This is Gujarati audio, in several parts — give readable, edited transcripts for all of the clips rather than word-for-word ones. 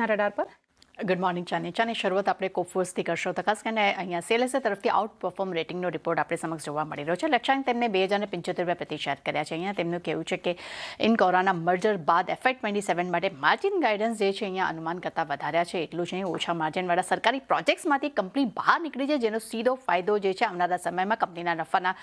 રડાર પર ગુડ મોર્નિંગ ચાની શરૂઆત આપણે કોફોર્સથી કરશો તો ખાસ કરીને અહીંયા સેલેસે તરફથી આઉટ પરફોર્મ રેટિંગનો રિપોર્ટ આપણે સમક્ષ જોવા મળી રહ્યો છે. લક્ષ્યાંક તેમને ₹2075 પ્રતિ શેર કર્યા છે. અહીંયા તેમનું કહેવું છે કે ઇન કોરોના મર્જર બાદ FY27 માટે માર્જિન ગાઈડન્સ જે છે અહીંયા અનુમાન કરતાં વધાર્યા છે. એટલું જ નહીં, ઓછા માર્જિનવાળા સરકારી પ્રોજેક્ટ્સમાંથી કંપની બહાર નીકળી છે, જેનો સીધો ફાયદો જે છે આવનારા સમયમાં કંપનીના નફાના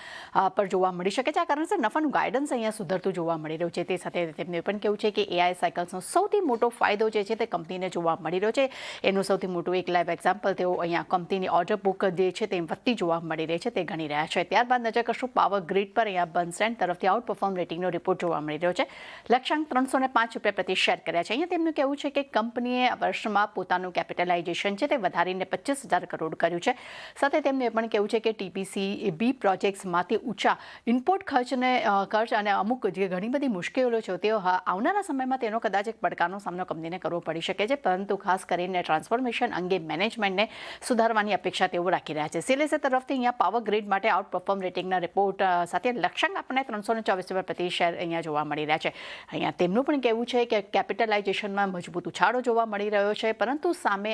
પર જોવા મળી શકે છે. આ કારણસર નફાનું ગાઈડન્સ અહીંયા સુધરતું જોવા મળી રહ્યું છે. તે સાથે તેમનું પણ કહેવું છે કે AI સાયકલ્સનો સૌથી મોટો ફાયદો જે છે તે કંપનીને જોવા મળી રહ્યો છે. એનું સૌથી મોટું એક લાઈવ એક્ઝામ્પલ તેઓ અહીંયા કંપનીની ઓર્ડર બુક જે છે તે વધતી જોવા મળી રહી છે તે ગણી રહ્યા છે. ત્યારબાદ નજર કરશું પાવર ગ્રીડ પર. અહીંયા બર્નસ્ટેન્ડ તરફથી આઉટ પરફોર્મ રેટિંગનો રિપોર્ટ જોવા મળી રહ્યો છે. લક્ષ્યાંક ₹305 પ્રતિ શેર કર્યા છે. અહીંયા તેમનું કહેવું છે કે કંપનીએ વર્ષમાં પોતાનું કેપિટલાઇઝેશન છે તે વધારીને 25,000 કરોડ કર્યું છે. સાથે તેમનું એ પણ કહેવું છે કે TPC-B પ્રોજેક્ટ્સમાંથી ઊંચા ઇનપુટ ખર્ચ અને અમુક જે ઘણી બધી મુશ્કેલીઓ છે તેઓ આવનારા સમયમાં તેનો કદાચ એક પડકારનો સામનો કંપનીને કરવો પડી શકે છે, પરંતુ ખાસ કરીને ટ્રાન્સફોર્મેશન અંગે મેનેજમેન્ટને સુધારવાની અપેક્ષા તેઓ રાખી રહ્યા છે. સેલેસે તરફથી અહીંયા પાવર ગ્રીડ માટે આઉટ પરફોર્મ રેટિંગના રિપોર્ટ સાથે લક્ષ્યાંક આપણને ₹324 પ્રતિ શેર અહીંયા જોવા મળી રહ્યા છે. અહીંયા તેમનું પણ કહેવું છે કે કેપિટલાઇઝેશનમાં મજબૂત ઉછાળો જોવા મળી રહ્યો છે, પરંતુ સામે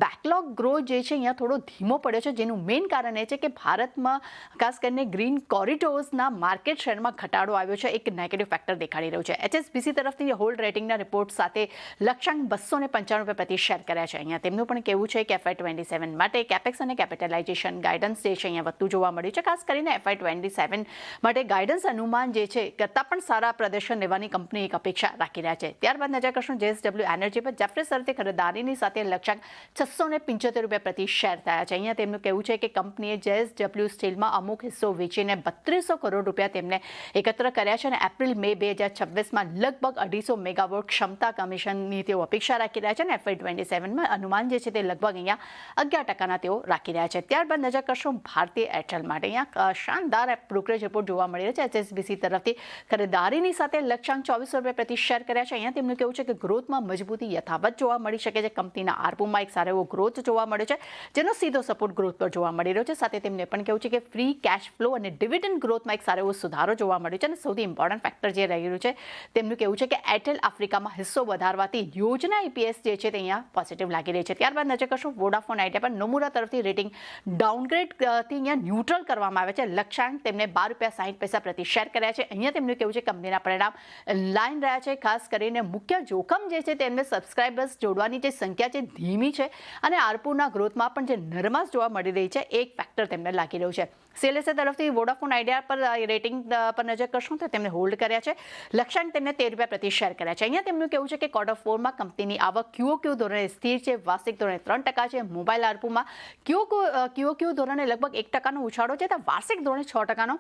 બેકલોગ ગ્રોથ જે છે અહીંયા થોડો ધીમો પડ્યો છે, જેનું મેઇન કારણ એ છે કે ભારતમાં ખાસ કરીને ગ્રીન કોરિડોર્સના માર્કેટ શેરમાં ઘટાડો આવ્યો છે. એક નેગેટિવ ફેક્ટર દેખાડી રહ્યું છે. HSBC તરફથી હોલ્ડ રેટિંગના રિપોર્ટ સાથે લક્ષ્યાંક ₹295 પ્રતિ શેર કર્યા છે. અહીંયા તેમનું પણ કહેવું છે કે FY27 માટે કેપેક્સ અને કેપિટલાઇઝેશન ગાઈડન્સ જે છે અહીંયા વધતું જોવા મળ્યું છે. ખાસ કરીને FY27 માટે ગાઈડન્સ અનુમાન જે છે કરતાં પણ સારા પ્રદર્શન લેવાની કંપની એક અપેક્ષા રાખી રહ્યા છે. ત્યારબાદ નજર કરશું JSW એનર્જી પર. જેફરી સરતે ખરીદારીની સાથે લક્ષ્યાંક ₹675 પ્રતિ શેર થયા છે. અહીંયા તેમનું કહેવું છે કે કંપનીએ JSW સ્ટીલમાં અમુક હિસ્સો વેચીને ₹3200 કરોડ તેમને એકત્ર કર્યા છે અને એપ્રિલ-મે 2026માં લગભગ 250 મેગાવોટ ક્ષમતા કમિશનની તેઓ અપેક્ષા રાખી રહ્યા છે અને FY27માં અનુમાન જે છે તે લગભગ અહીંયા 11% તેઓ રાખી રહ્યા છે. ત્યારબાદ નજર કરશું ભારતીય એરટેલ માટે. અહીંયા શાનદાર બ્રોકરેજ રિપોર્ટ જોવા મળી રહ્યો છે. HSBC તરફથી ખરીદારીની સાથે લક્ષ્યાંક ₹2400 પ્રતિ શેર કર્યા છે. અહીંયા તેમનું કહેવું છે કે ગ્રોથમાં મજબૂતી યથાવત જોવા મળી શકે છે. કંપનીના આરપુમાં એક સારો એવો ગ્રોથ જોવા મળ્યો છે, જેનો સીધો સપોર્ટ ગ્રોથ પર જોવા મળી રહ્યો છે. સાથે તેમને પણ કહેવું છે કે ફ્રી કેશ ફ્લો અને ડિવિડન્ડ ગ્રોથમાં એક સારો એવો સુધારો જોવા મળ્યો છે અને સૌથી ઇમ્પોર્ટન્ટ ફેક્ટર જે રહ્યું છે તેમનું કહેવું છે કે એરટેલ આફ્રિકામાં હિસ્સો વધારવાથી યોજના EPS જે છે તે અહીંયા પોઝિટિવ લાગી રહી છે. ત્યારબાદ નજર કરશું વોડાફોન આઇડિયા પર. નોમુરા તરફથી રેટિંગ ડાઉનગ્રેડથી અહીંયા ન્યુટ્રલ કરવામાં આવે છે. લક્ષ્યાંક તેમને ₹12.60 પ્રતિ શેર કર્યા છે. અહીંયા તેમનું કહેવું છે કે કંપનીના પરિણામ લાઈન રહ્યા છે. ખાસ કરીને મુખ્ય જોખમ જે છે તેમને સબસ્ક્રાઇબર્સ જોડવાની જે સંખ્યા છે ધીમી છે અને આરપુના ગ્રોથમાં પણ જે નરમાશ જોવા મળી રહી છે એક ફેક્ટર તેમને લાગી રહ્યું છે. સેલેસે તરફથી વોડાફોન આઇડિયા પર રેટિંગ પર નજર કરશું તો તેમને હોલ્ડ કર્યા છે. લક્ષ્યાંક તેમને ₹13 પ્રતિ શેર કર્યા છે. અહીંયા તેમનું કહેવું છે કે Q4માં કંપનીની આવક QOQ ધોરણે સ્થિર છે, વાર્ષિક ધોરણે 3% છે. મોબાઈલ આરપુમાં QOQ ધોરણે લગભગ 1%નો ઉછાળો છે, તો વાર્ષિક ધોરણે 6%નો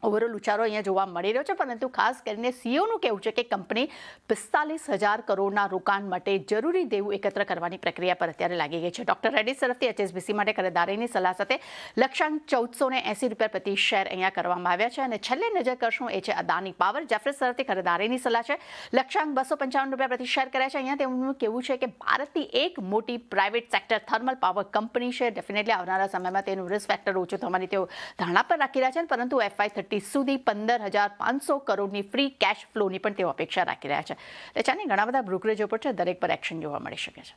ઓવરઓલ ઉછાળો અહીંયા જોવા મળી રહ્યો છે. પરંતુ ખાસ કરીને CEOનું કહેવું છે કે કંપની 45,000 કરોડના રોકાણ માટે જરૂરી દેવું એકત્ર કરવાની પ્રક્રિયા પર અત્યારે લાગી ગઈ છે. ડોક્ટર રેડ્ડીઝ તરફથી HSBC માટે ખરીદારીની સલાહ સાથે લક્ષ્યાંક ₹1480 પ્રતિ શેર અહીંયા કરવામાં આવ્યા છે. અને છેલ્લે નજર કરશું એ છે અદાની પાવર. જેફરી તરફથી ખરીદારીની સલાહ છે. લક્ષ્યાંક ₹255 પ્રતિ શેર કર્યા છે. અહીંયા તેમનું કહેવું છે કે ભારતની એક મોટી private sector thermal power company છે. ડેફિનેટલી આવનારા સમયમાં તેનું રિસ્ક ફેક્ટર ઓછું થવાની તેઓ ધારણા પર રાખી રહ્યા છે, પરંતુ FY30 સુધી 15,500 કરોડની ફ્રી કેશ ફ્લોની પણ તેઓ અપેક્ષા રાખી રહ્યા છે. ચાની ઘણા બધા બ્રોકરેજો પર છે, દરેક પર એક્શન જોવા મળી શકે છે.